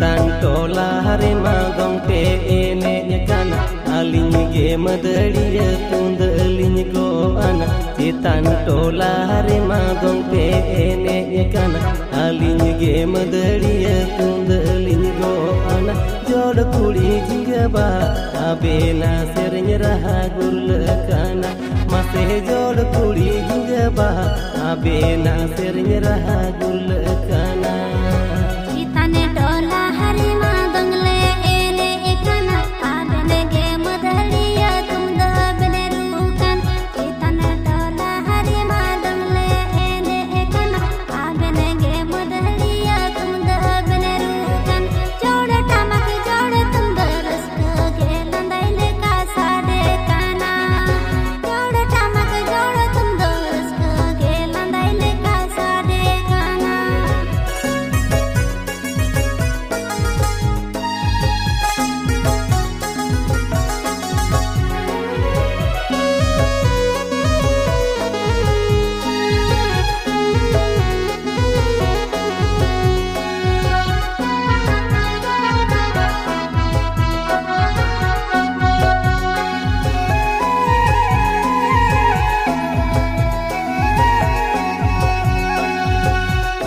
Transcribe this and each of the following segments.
Citan tola hari magong pe ene nyakana alinya ge madaliya tunda alinya go ana Citan tola hari magong pe ene nyakana alinya ge madaliya tunda alinya go ana jodoh kuli jingga ba abena sernya raha gurlekana masih jodoh kuli jingga ba abena sernya raha gurlekana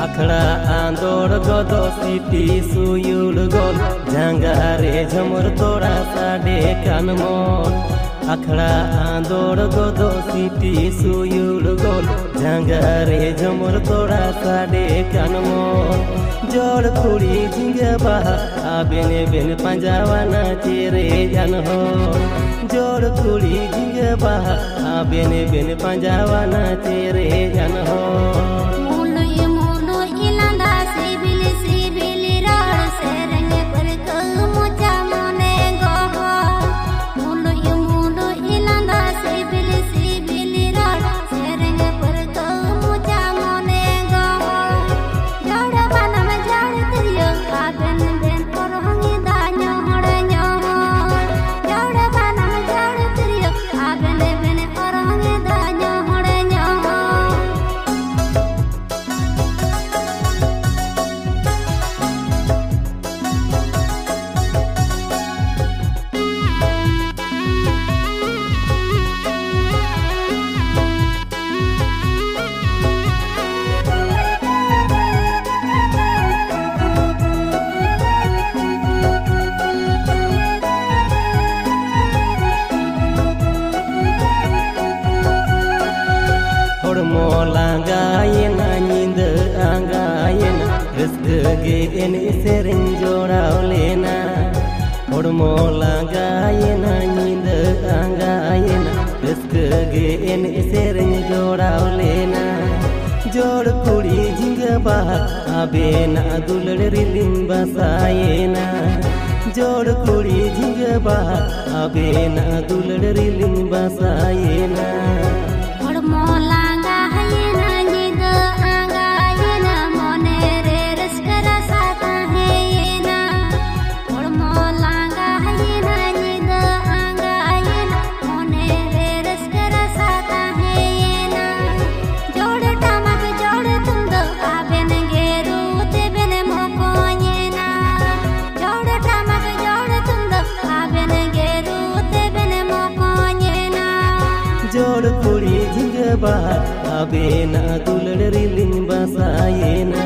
Akhla andor godo siti suyul gol jangare jhamur toda sade kanmon Akhla andor godo siti suyul gol jangare jhamur toda sade kanmon jod khuri jingga ba abene ben panjawana chere janho jod khuri jingga ba abene ben panjawana chere janho Molangayena nyinda angayena rezeki eni sering jorau lena Od molangayena nyinda angayena rezeki eni sering jorau lena jod kuri jingga ba abena dulri limba sayena jod kuri jingga ba abena dulri limba sayena jod kuri jingga ba abena dulri limba sayena